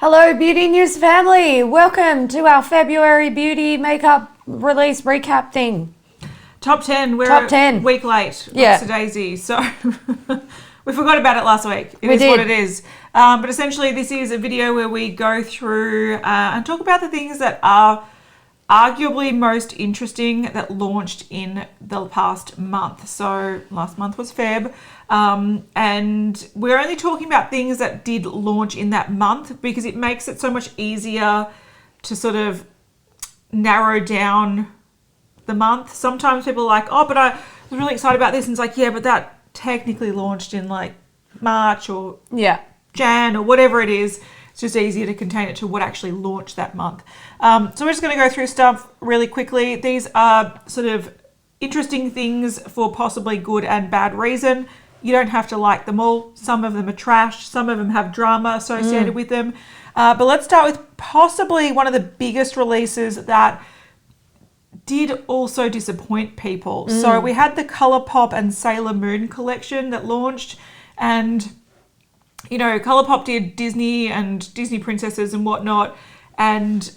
Hello, Beauty News family. Welcome to our February beauty makeup release recap thing. Top 10. We're Top 10. A week late. Yeah. Daisy. So we forgot about it last week. It We is did. what it is. But essentially, this is a video where we go through and talk about the things that are arguably most interesting that launched in the past month. So last month was Feb. And we're only talking about things that did launch in that month because it makes it so much easier to sort of narrow down the month. Sometimes people are like, oh, but I was really excited about this. And it's like, yeah, but that technically launched in like March or Jan or whatever it is. It's just easier to contain it to what actually launched that month. So we're just going to go through stuff really quickly. These are sort of interesting things for possibly good and bad reason. You don't have to like them all. Some of them are trash. Some of them have drama associated with them. But let's start with possibly one of the biggest releases that did also disappoint people. So we had the Colourpop and Sailor Moon collection that launched, and you know, Colourpop did Disney and Disney princesses and whatnot, and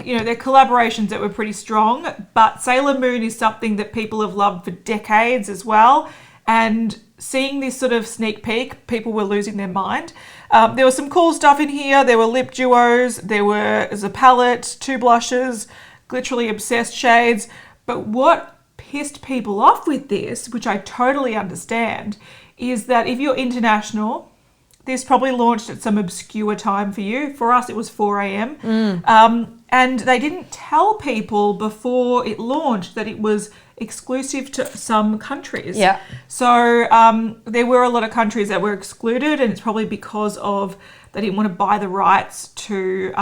you know, they're collaborations that were pretty strong, but Sailor Moon is something that people have loved for decades as well. And seeing this sort of sneak peek, people were losing their mind. There was some cool stuff in here. There were lip duos, there was a palette, 2 blushes, glitterally obsessed shades. But what pissed people off with this, which I totally understand, is that if you're international, this probably launched at some obscure time for you. For us, it was 4 a.m. And they didn't tell people before it launched that it was exclusive to some countries. Yeah. So there were a lot of countries that were excluded, and it's probably because of they didn't want to buy the rights to,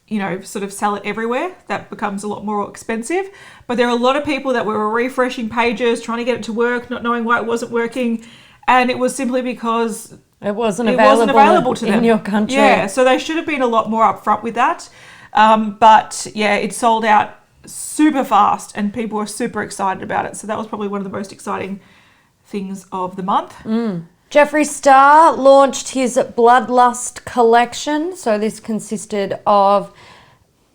you know, sort of sell it everywhere. That becomes a lot more expensive. But there are a lot of people that were refreshing pages, trying to get it to work, not knowing why it wasn't working. And it was simply because It wasn't available to them in your country. Yeah, so they should have been a lot more upfront with that. But yeah, it sold out super fast and people were super excited about it. So that was probably one of the most exciting things of the month. Jeffree Star launched his Bloodlust collection. So this consisted of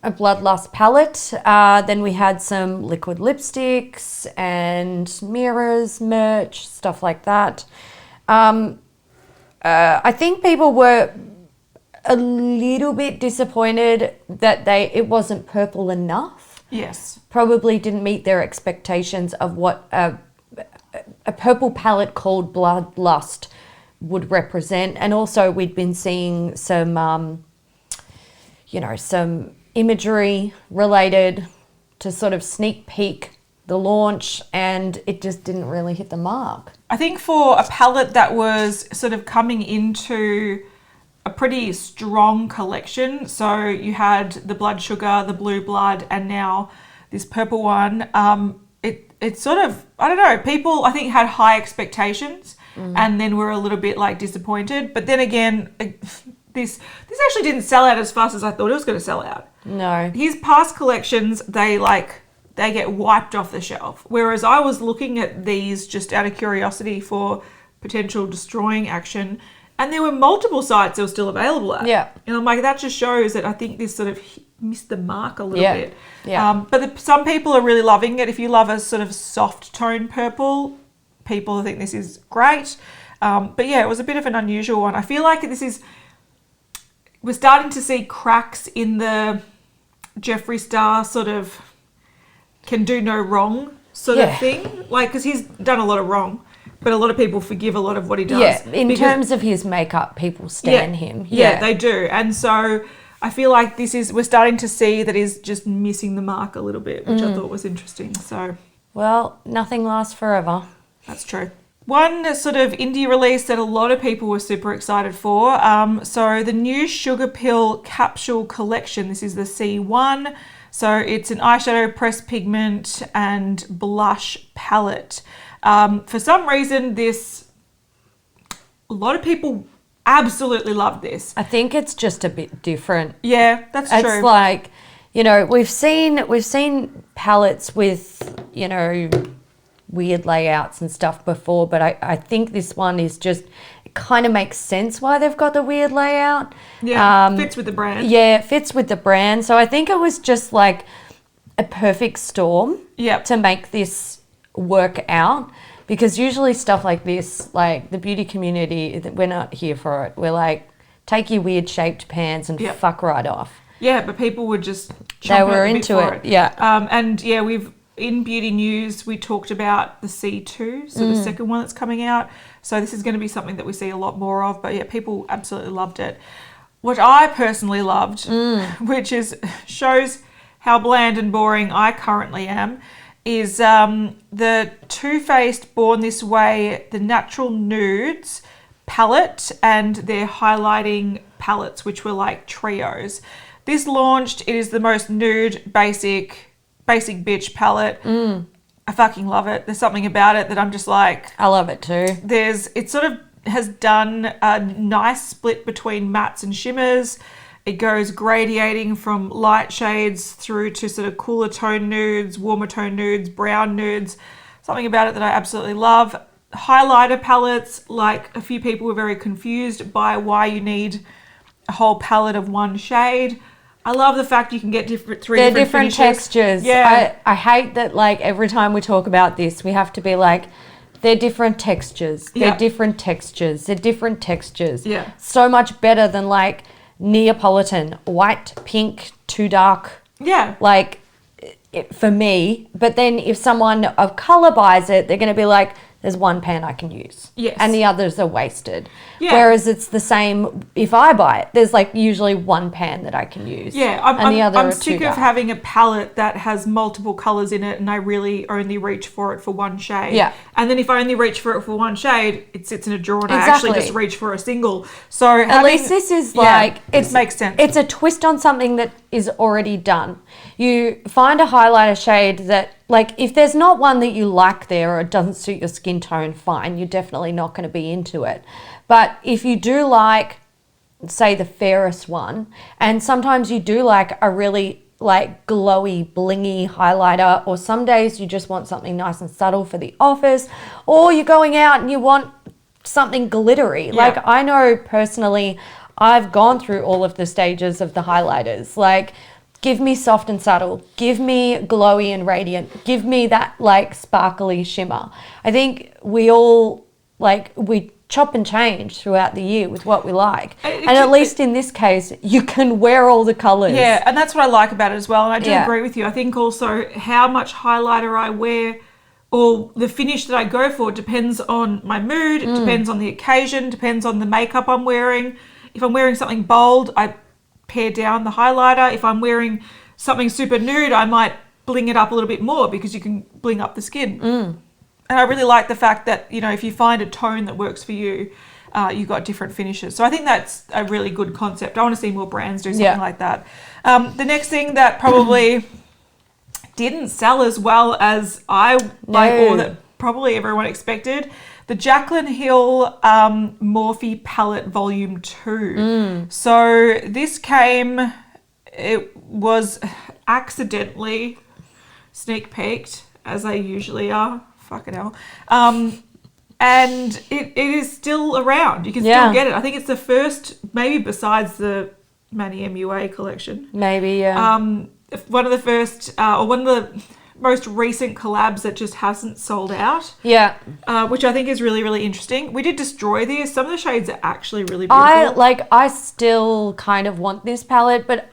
a Bloodlust palette. Then we had some liquid lipsticks and mirrors, merch, stuff like that. I think people were a little bit disappointed that it wasn't purple enough. Yes. Probably didn't meet their expectations of what a purple palette called Bloodlust would represent. And also we'd been seeing some, you know, some imagery related to sort of sneak peek the launch, and it just didn't really hit the mark. I think for a palette that was sort of coming into a pretty strong collection, so you had the Blood Sugar, the Blue Blood, and now this purple one, it sort of, I don't know, people I think had high expectations and then were a little bit like disappointed. But then again, this actually didn't sell out as fast as I thought it was going to sell out. No. His past collections, they get wiped off the shelf. Whereas I was looking at these just out of curiosity for potential destroying action, and there were multiple sites that were still available at. Yeah. And I'm like, that just shows that I think this sort of missed the mark a little bit. Yeah. But some people are really loving it. If you love a sort of soft tone purple, people think this is great. But yeah, it was a bit of an unusual one. I feel like we're starting to see cracks in the Jeffree Star sort of can do no wrong sort of thing. Like, because he's done a lot of wrong, but a lot of people forgive a lot of what he does. Yeah, in terms of his makeup, people stan him. Yeah, they do. And so I feel like we're starting to see that he's just missing the mark a little bit, which I thought was interesting. So, well, nothing lasts forever. that's true. One sort of indie release that a lot of people were super excited for. So the new Sugarpill Capsule collection. This is the C1. So it's an eyeshadow, pressed pigment, and blush palette. For some reason, a lot of people absolutely love this. I think it's just a bit different. Yeah, that's true. It's like, you know, we've seen palettes with, you know, weird layouts and stuff before, but I think this one is just kind of makes sense why they've got the weird layout. Yeah, fits with the brand. Yeah, it fits with the brand. So I think it was just like a perfect storm to make this work out. Because usually stuff like this, like the beauty community, we're not here for it. We're like, take your weird shaped pans and fuck right off. Yeah, but people were just they were into it. Yeah. And yeah, in beauty news, we talked about the C2, so the second one that's coming out. So this is going to be something that we see a lot more of. But yeah, people absolutely loved it. What I personally loved, which shows how bland and boring I currently am, is the Too Faced Born This Way, the Natural Nudes palette and their highlighting palettes, which were like trios. This launched. It is the most nude, basic bitch palette. I fucking love it. There's something about it that I'm just like... I love it too. It sort of has done a nice split between mattes and shimmers. It goes gradiating from light shades through to sort of cooler tone nudes, warmer tone nudes, brown nudes. Something about it that I absolutely love. Highlighter palettes, like a few people were very confused by why you need a whole palette of one shade. I love the fact you can get three different finishes. Textures. Yeah. I hate that, like, every time we talk about this, we have to be like, they're different textures. They're different textures. They're different textures. Yeah. So much better than, like, Neapolitan, white, pink, too dark. Yeah. Like, for me. But then if someone of colour buys it, they're going to be like, there's one pan I can use. Yes. And the others are wasted. Yeah. Whereas it's the same if I buy it. There's like usually one pan that I can use. Yeah, I'm sick of having a palette that has multiple colours in it and I really only reach for it for one shade. Yeah. And then if I only reach for it for one shade, it sits in a drawer and I actually just reach for a single. So at least this is like... it makes sense. It's a twist on something that is already done. You find a highlighter shade that... Like, if there's not one that you like there or it doesn't suit your skin tone, fine. You're definitely not going to be into it. But if you do like, say, the fairest one, and sometimes you do like a really, like, glowy, blingy highlighter, or some days you just want something nice and subtle for the office, or you're going out and you want something glittery. Yeah. Like, I know personally, I've gone through all of the stages of the highlighters. Like... Give me soft and subtle. Give me glowy and radiant. Give me that like sparkly shimmer. I think we all we chop and change throughout the year with what we like. And at least in this case, you can wear all the colours. Yeah, and that's what I like about it as well. And I do agree with you. I think also how much highlighter I wear or the finish that I go for depends on my mood. It depends on the occasion, depends on the makeup I'm wearing. If I'm wearing something bold, I pare down the highlighter. If I'm wearing something super nude, I might bling it up a little bit more because you can bling up the skin. And I really like the fact that, you know, if you find a tone that works for you, you've got different finishes. So I think that's a really good concept. I want to see more brands do something like that. The next thing that probably didn't sell as well as I like, or that probably everyone expected, the Jaclyn Hill Morphe Palette Volume 2. So this came, it was accidentally sneak peeked, as they usually are. Fucking hell. And it is still around. You can still get it. I think it's the first, maybe besides the Manny MUA collection. Maybe, one of the first, or one of the most recent collabs that just hasn't sold out. Yeah. Which I think is really, really interesting. We did destroy these. Some of the shades are actually really beautiful. I still kind of want this palette, but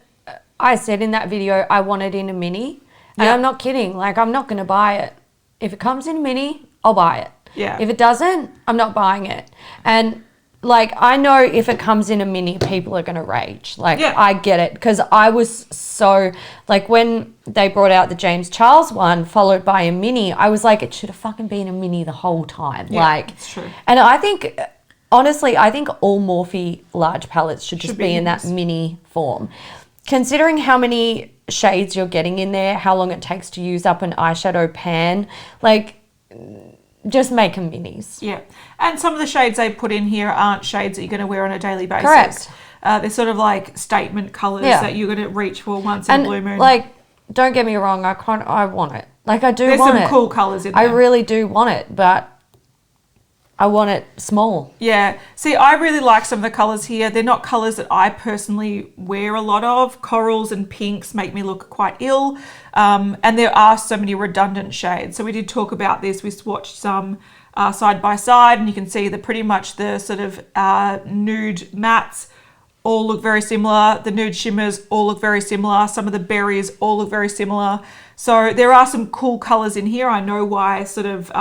I said in that video I want it in a mini. And I'm not kidding. Like, I'm not going to buy it. If it comes in a mini, I'll buy it. Yeah. If it doesn't, I'm not buying it. And like, I know if it comes in a mini, people are going to rage. Like, I get it. Because I was so, like, when they brought out the James Charles one, followed by a mini, I was like, it should have fucking been a mini the whole time. Yeah, like, it's true. And I think, honestly, I think all Morphe large palettes should just be in that mini form. Considering how many shades you're getting in there, how long it takes to use up an eyeshadow pan, like, just make them minis. Yeah. And some of the shades they put in here aren't shades that you're going to wear on a daily basis. Correct. They're sort of like statement colours that you're going to reach for once in a blue moon. Like, don't get me wrong, I want it. Like, I do want it. There's some cool colours in there. I really do want it, but I want it small. Yeah. See, I really like some of the colours here. They're not colours that I personally wear a lot of. Corals and pinks make me look quite ill. And there are so many redundant shades. So we did talk about this. We swatched some side by side, and you can see that pretty much the sort of nude mattes all look very similar. The nude shimmers all look very similar. Some of the berries all look very similar. So there are some cool colors in here. I know why sort of,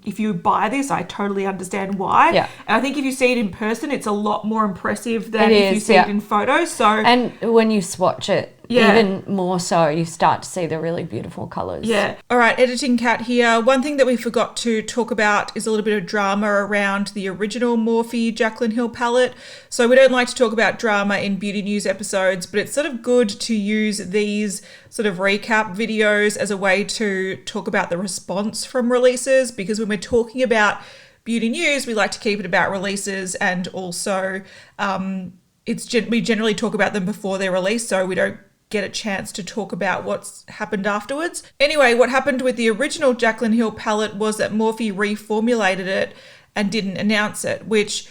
if you buy this, I totally understand why. Yeah. And I think if you see it in person, it's a lot more impressive than if you see it in photos. So and when you swatch it, even more so, you start to see the really beautiful colors. Yeah. All right, editing cat here. One thing that we forgot to talk about is a little bit of drama around the original Morphe Jaclyn Hill palette. So we don't like to talk about drama in beauty news episodes, but it's sort of good to use these sort of recap videos as a way to talk about the response from releases, because when we're talking about beauty news, we like to keep it about releases, and also we generally talk about them before they're released, so we don't get a chance to talk about what's happened afterwards. Anyway, what happened with the original Jaclyn Hill palette was that Morphe reformulated it and didn't announce it, which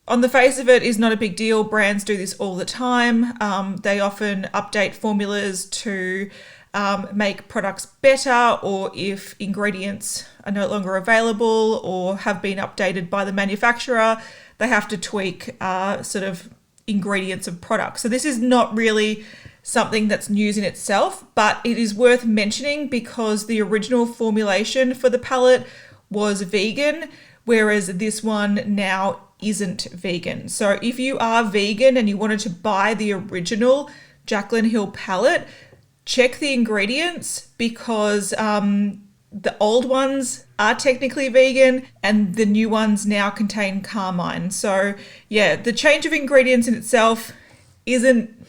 on the face of it is not a big deal. Brands do this all the time. They often update formulas to make products better, or if ingredients are no longer available or have been updated by the manufacturer, they have to tweak sort of ingredients of products. So this is not really something that's news in itself, but it is worth mentioning because the original formulation for the palette was vegan, whereas this one now isn't vegan. So if you are vegan and you wanted to buy the original Jaclyn Hill palette, check the ingredients, because the old ones are technically vegan and the new ones now contain carmine. So yeah, the change of ingredients in itself isn't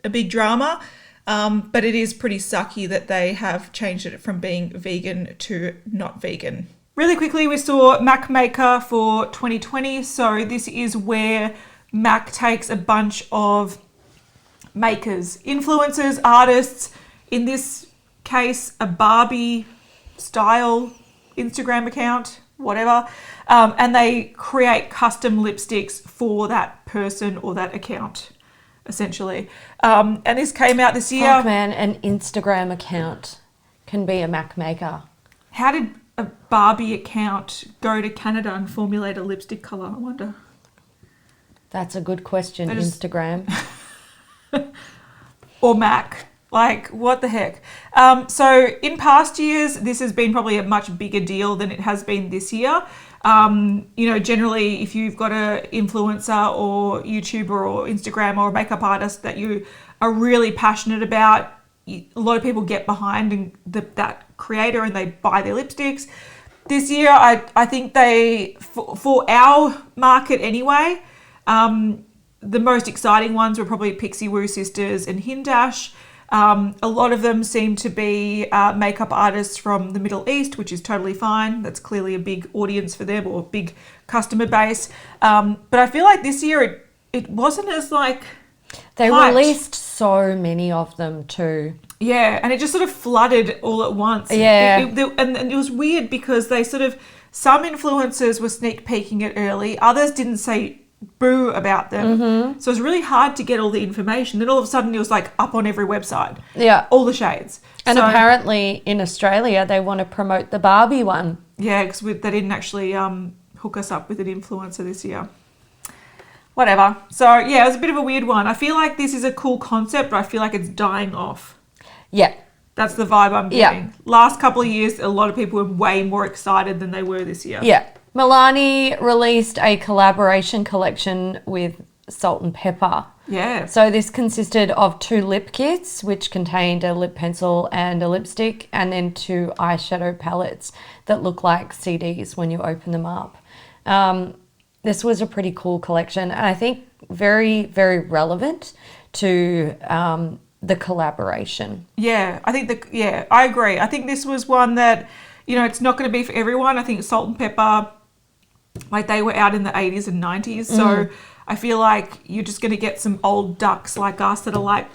a big drama, but it is pretty sucky that they have changed it from being vegan to not vegan. Really quickly, we saw MAC Maker for 2020. So this is where MAC takes a bunch of makers, influencers, artists, in this case, a Barbie style Instagram account, whatever, and they create custom lipsticks for that person or that account, essentially. And this came out this year. Fuck, man, an Instagram account can be a MAC maker. How did a Barbie account go to Canada and formulate a lipstick colour, I wonder? That's a good question, Instagram. Or MAC. Like, what the heck? So in past years, this has been probably a much bigger deal than it has been this year. Generally, if you've got an influencer or YouTuber or Instagram or a makeup artist that you are really passionate about, a lot of people get behind that creator and they buy their lipsticks. This year, I think for our market anyway, the most exciting ones were probably Pixie Woo Sisters and Hindash. A lot of them seem to be makeup artists from the Middle East, which is totally fine. That's clearly a big audience for them, or a big customer base. But I feel like this year it wasn't as like they hyped. Released so many of them too. Yeah, and it just sort of flooded all at once. Yeah. And it was weird because some influencers were sneak peeking it early. Others didn't say boo about them. Mm-hmm. So it was really hard to get all the information. Then all of a sudden it was like up on every website. Yeah. All the shades. And apparently in Australia they want to promote the Barbie one. Yeah, because they didn't actually hook us up with an influencer this year. Whatever. So yeah, it was a bit of a weird one. I feel like this is a cool concept, but I feel like it's dying off. Yeah. That's the vibe I'm getting. Yeah. Last couple of years, a lot of people were way more excited than they were this year. Yeah. Milani released a collaboration collection with Salt N Pepa. Yeah. So this consisted of 2 lip kits, which contained a lip pencil and a lipstick, and then 2 eyeshadow palettes that look like CDs when you open them up. This was a pretty cool collection, and I think very, very relevant to the collaboration. Yeah, I agree. I think this was one that, it's not going to be for everyone. I think Salt N Pepa, like, they were out in the 80s and 90s, so I feel like you're just going to get some old ducks like us that are like,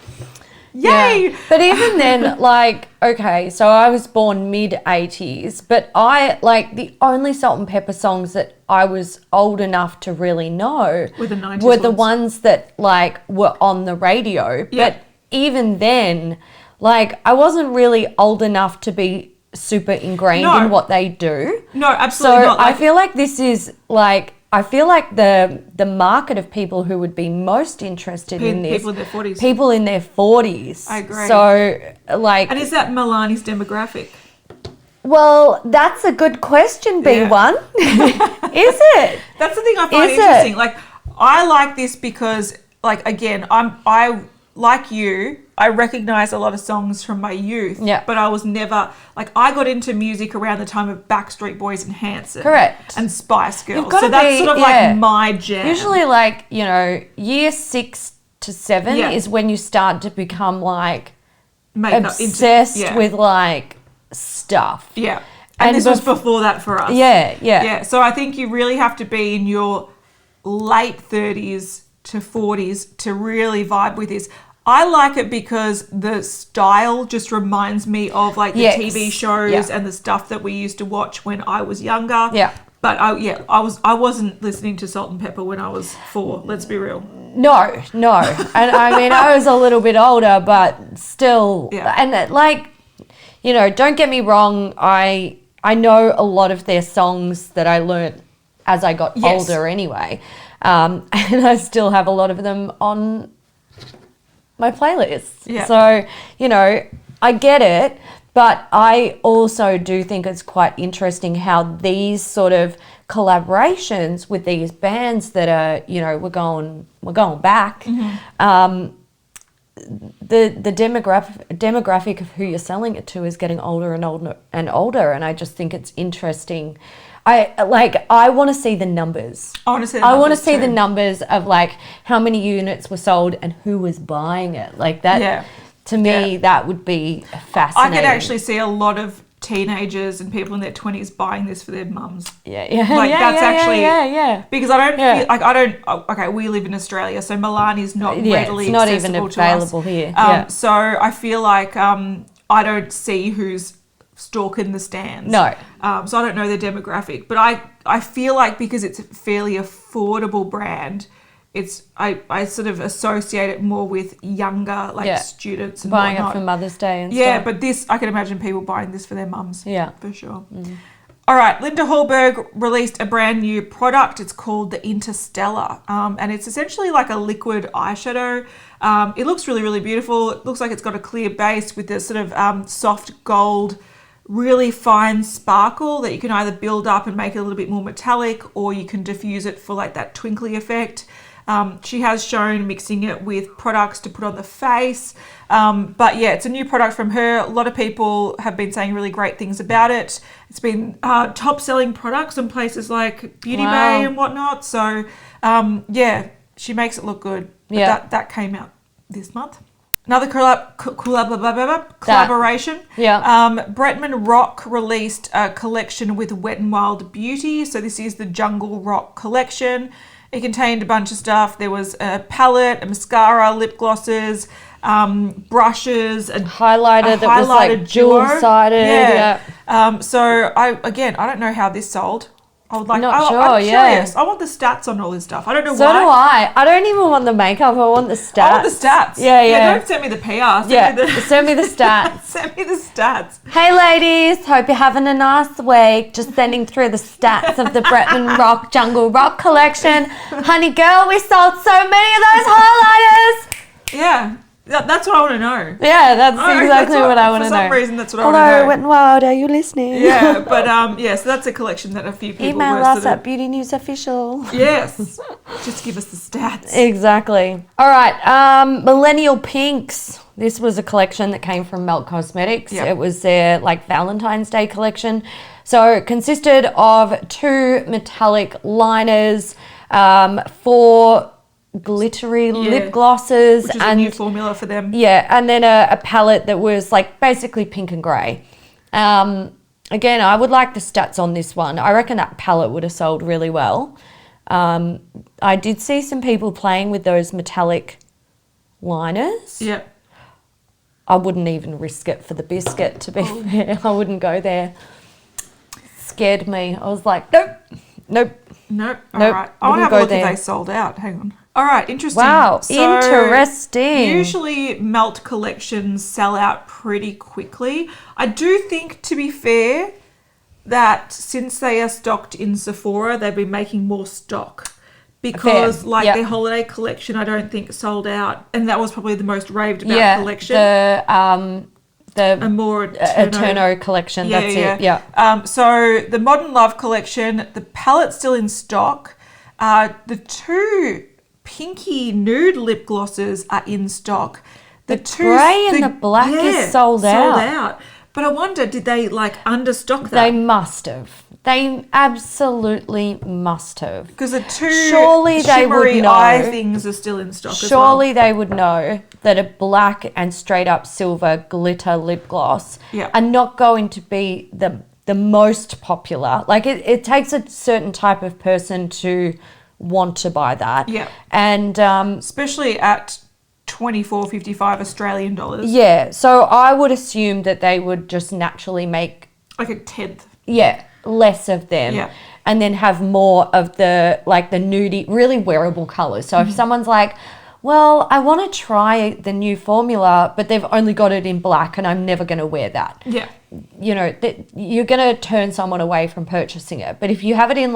Yay! Yeah. But even then, like, okay, so I was born mid-80s, but I, like, the only Salt and Pepper songs that I was old enough to really know Were the 90s were the ones. ones that, like, were on the radio. Yeah. But even then, like, I wasn't really old enough to be super ingrained No. in what they do. No, absolutely So not. I feel like this is, like, I feel like the market of people who would be most interested in this. People in their 40s. People in their 40s. I agree. So, like... And is that Milani's demographic? Well, that's a good question, B1. Is it? That's the thing I find Is interesting. it? Like, I like this because, like, again, I like you, I recognize a lot of songs from my youth. Yeah. But I was never, like, I got into music around the time of Backstreet Boys and Hanson. Correct. And Spice Girls. You've gotta So that's be- sort of yeah. like my jam. Usually, like, you know, year 6 to 7 Yeah. is when you start to become, like, Makeup obsessed yeah. with, like, stuff. Yeah. And this was before that for us. Yeah. Yeah. So I think you really have to be in your late 30s to 40s to really vibe with this. I like it because the style just reminds me of like the Yes. TV shows Yeah. and the stuff that we used to watch when I was younger. Yeah. But I wasn't listening to Salt and Pepper when I was 4. Let's be real. No. And I mean, I was a little bit older, but still. Yeah. And, like, you know, don't get me wrong. I know a lot of their songs that I learnt as I got Yes. older anyway. And I still have a lot of them on my playlists. Yeah. So, you know, I get it, but I also do think it's quite interesting how these sort of collaborations with these bands that are, you know, we're going back. Mm-hmm. The demographic of who you're selling it to is getting older and older and older, and I just think it's interesting. I want to see the numbers. I want to see the numbers of, like, how many units were sold and who was buying it. Like that. Yeah. To me, that would be fascinating. I could actually see a lot of teenagers and people in their 20s buying this for their mums. Yeah. Like, that's actually... Yeah. Because I don't feel like okay, we live in Australia, so Milani's not readily it's not accessible even to available us. here. So I feel like I don't see who's stalking the stands. No. So I don't know their demographic, but I feel like because it's a fairly affordable brand, I sort of associate it more with younger students and buying whatnot. it for Mother's Day and Yeah, stuff. but this, I can imagine people buying this for their mums. Yeah. For sure. All right, Linda Hallberg released a brand new product. It's called the Interstellar, and it's essentially like a liquid eyeshadow. It looks really, really beautiful. It looks like it's got a clear base with this sort of soft gold, really fine sparkle that you can either build up and make it a little bit more metallic, or you can diffuse it for like that twinkly effect. She has shown mixing it with products to put on the face. But yeah, it's a new product from her. A lot of people have been saying really great things about it. It's been top selling products in places like Beauty Bay and whatnot. So yeah, she makes it look good. But that came out this month. Another collaboration. Bretman Rock released a collection with Wet n Wild Beauty. So this is the Jungle Rock collection. It contained a bunch of stuff. There was a palette, a mascara, lip glosses, brushes, a highlighter that was like dual-sided. Yeah. So I don't know how this sold. I would like. Not sure. I'm curious. I want the stats on all this stuff. I don't know why. So do I. I don't even want the makeup. I want the stats. I want the stats. Yeah. Don't send me the PR. Send me the stats. Send me the stats. Hey ladies, hope you're having a nice week. Just sending through the stats of the Bretman Rock Jungle Rock collection. Honey girl, we sold so many of those highlighters. Yeah. That's what I want to know. Yeah, that's exactly what I want to know. For some reason, that's what I want to know. Hello, Wet n Wild, are you listening? Yeah, but so that's a collection that a few people email were us at Beauty News Official. Yes, just give us the stats. Exactly. All right, Millennial Pinx. This was a collection that came from Melt Cosmetics. Yep. It was their like Valentine's Day collection. So it consisted of 2 metallic liners, 4 glittery lip glosses, which is and a new formula for them. Yeah, and then a palette that was like basically pink and grey. Again, I would like the stats on this one. I reckon that palette would have sold really well. I did see some people playing with those metallic liners. Yeah. I wouldn't even risk it for the biscuit, to be fair. I wouldn't go there. Scared me. I was like, nope. All right. I want to have a look if they sold out. Hang on. All right, interesting. Wow, interesting. Usually melt collections sell out pretty quickly. I do think, to be fair, that since they are stocked in Sephora, they've been making more stock. Because their holiday collection, I don't think sold out. And that was probably the most raved about collection. The Amore Eterno collection, that's it. Yeah. So the Modern Love collection, the palette's still in stock. The two pinky nude lip glosses are in stock. The grey and the black is sold out. But I wonder, did they understock that? They must have. They absolutely must have. Because the two shimmery eye things are still in stock as well. Surely they would know that a black and straight up silver glitter lip gloss are not going to be the most popular. Like it takes a certain type of person to want to buy that. Yeah. And especially at $24.55 Australian dollars. Yeah. So I would assume that they would just naturally make like a tenth. Yeah. Less of them. Yeah. And then have more of the nudie, really wearable colours. So if someone's like, well, I want to try the new formula, but they've only got it in black and I'm never going to wear that. Yeah. You know, you're going to turn someone away from purchasing it. But if you have it in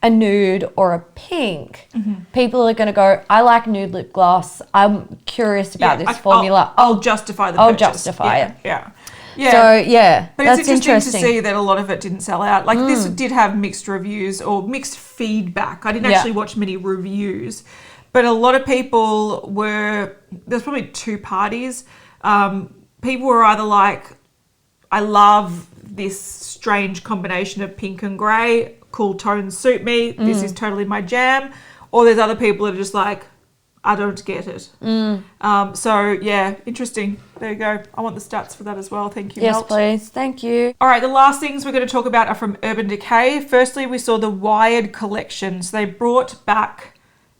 a nude or a pink, people are going to go, I like nude lip gloss. I'm curious about this formula. I'll justify the purchase. I'll justify it. Yeah. Yeah. So, but that's it's interesting to see that a lot of it didn't sell out. This did have mixed reviews or mixed feedback. I didn't actually watch many reviews, but a lot of people there's probably two parties. People were either like, I love this strange combination of pink and grey, cool tones suit me, this is totally my jam. Or there's other people that are just like, I don't get it. So, yeah, interesting. There you go. I want the stats for that as well. Thank you, Yes, Melt. please. Thank you. All right, the last things we're going to talk about are from Urban Decay. Firstly, we saw the Wired collection. So they brought back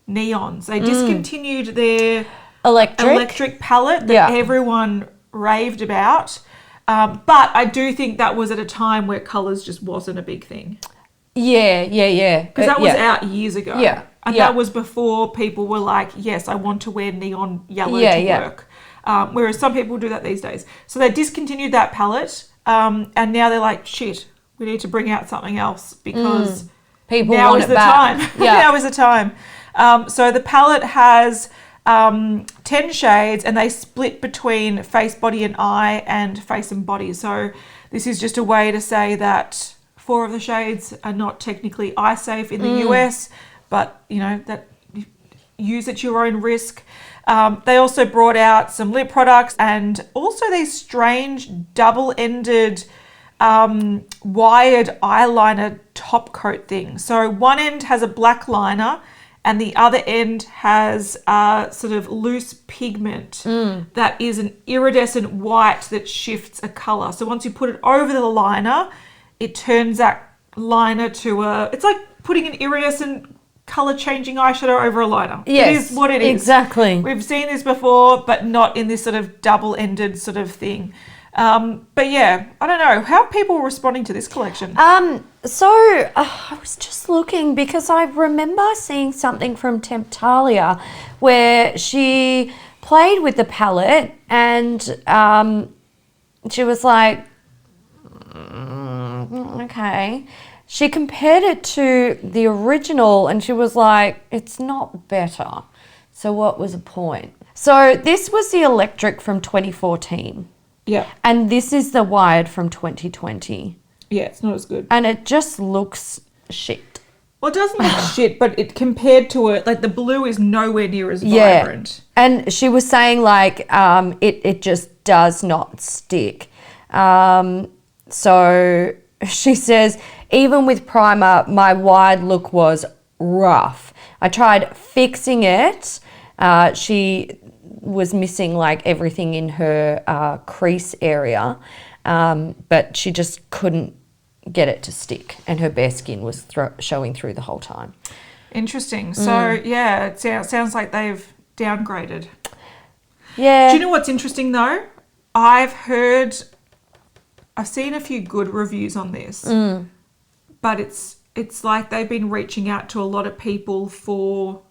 neons. They discontinued their electric palette that everyone raved about. But I do think that was at a time where colours just wasn't a big thing. Yeah. Because that was out years ago. Yeah. And that was before people were like, yes, I want to wear neon yellow to work. Whereas some people do that these days. So they discontinued that palette. And now they're like, shit, we need to bring out something else because people now want is it the back. time. Yeah. Now is the time. So the palette has 10 shades and they split between face, body and eye and face and body. So this is just a way to say that 4 of the shades are not technically eye safe in the US, but that use at your own risk. They also brought out some lip products and also these strange double-ended wired eyeliner top coat things. So one end has a black liner and the other end has sort of loose pigment that is an iridescent white that shifts a colour. So once you put it over the liner, it turns that liner to it's like putting an iridescent colour changing eyeshadow over a liner. Yes, it is what it is. Exactly. We've seen this before, but not in this sort of double-ended sort of thing. But yeah, I don't know. How are people responding to this collection? So I was just looking because I remember seeing something from Temptalia where she played with the palette and she was like, okay. She compared it to the original and she was like, it's not better. So what was the point? So this was the electric from 2014. Yeah. And this is the wired from 2020. Yeah, it's not as good. And it just looks shit. Well, it doesn't look shit, but it compared to it, the blue is nowhere near as vibrant. And she was saying it just does not stick. So she says, even with primer, my wide look was rough. I tried fixing it. She was missing everything in her crease area, but she just couldn't get it to stick and her bare skin was showing through the whole time. Interesting. So, yeah, it sounds like they've downgraded. Yeah. Do you know what's interesting though? I've seen a few good reviews on this, but it's like they've been reaching out to a lot of people for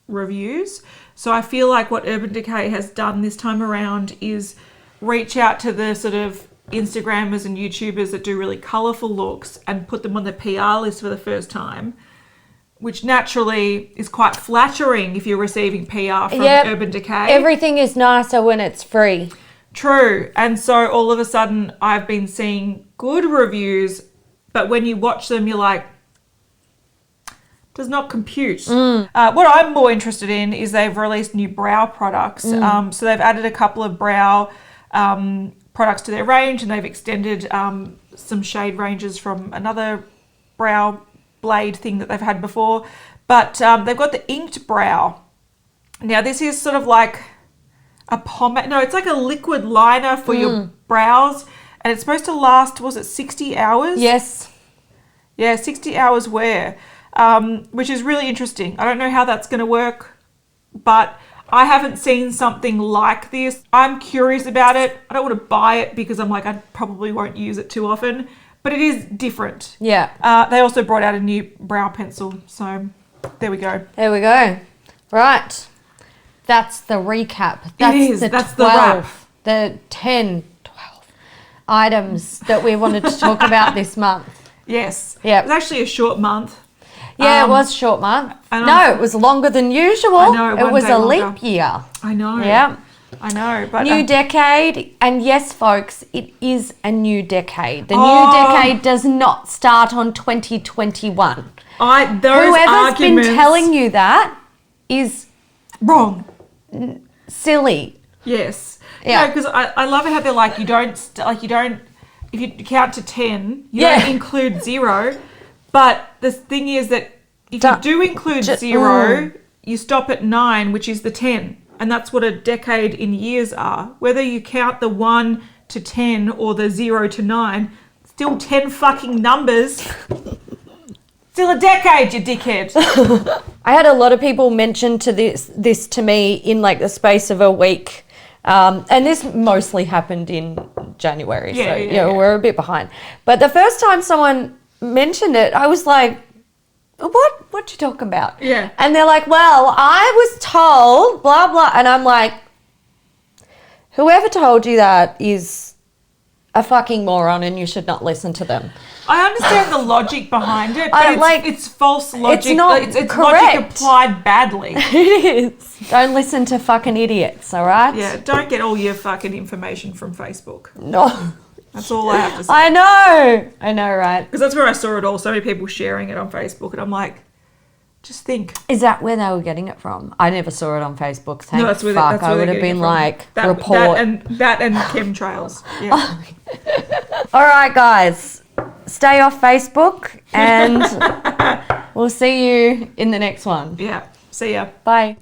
reviews. So I feel like what Urban Decay has done this time around is reach out to the sort of Instagrammers and YouTubers that do really colourful looks and put them on the PR list for the first time, which naturally is quite flattering if you're receiving PR from Urban Decay. Everything is nicer when it's free. True. And so all of a sudden I've been seeing good reviews, but when you watch them, you're like, does not compute. What I'm more interested in is they've released new brow products. So they've added a couple of brow products to their range, and they've extended some shade ranges from another brow blade thing that they've had before. But they've got the inked brow. Now this is sort of like a pomade. No, it's like a liquid liner for your brows, and it's supposed to last, was it 60 hours? Yes. Yeah, 60 hours wear, which is really interesting. I don't know how that's going to work, but I haven't seen something like this. I'm curious about it. I don't want to buy it because I'm like, I probably won't use it too often, but it is different. Yeah. They also brought out a new brow pencil. So there we go. There we go. Right. That's the recap. That's it is. The That's 12, the wrap. The 10, 12 items that we wanted to talk about this month. Yes. Yeah. It was actually a short month. Yeah, it was a short month. And No, it was longer than usual. I know, it one was day a longer. leap year. I know. Yeah. I know. But New decade. And yes, folks, it is a new decade. The new Oh. decade does not start on 2021. those Whoever's arguments been telling you that is wrong. silly. Yes. Yeah. Because I love it how they're like, you don't, if you count to 10, you Yeah. don't include 0. But the thing is that if you Don't- do include 0, you stop at 9, which is the 10. And that's what a decade in years are. Whether you count the 1 to 10 or the 0 to 9, still 10 fucking numbers. Still a decade, you dickhead. I had a lot of people mention to this to me in like the space of a week. And this mostly happened in January. Yeah. We're a bit behind. But the first time someone mentioned it, I was like, what you talking about? Yeah. And they're like, well, I was told blah blah, and I'm like, whoever told you that is a fucking moron, and you should not listen to them. I understand the logic behind it, but it's false logic. It's not it's correct. Logic applied badly. It is. Don't listen to fucking idiots, all right? Yeah, don't get all your fucking information from Facebook. No. That's all I have to say. I know, right? Because that's where I saw it all. So many people sharing it on Facebook, and I'm like, just think. Is that where they were getting it from? I never saw it on Facebook. Thank That's where fuck. they're I would have getting been it from. like, That and report. chemtrails. Yeah. All right, guys. Stay off Facebook, and we'll see you in the next one. Yeah. See ya. Bye.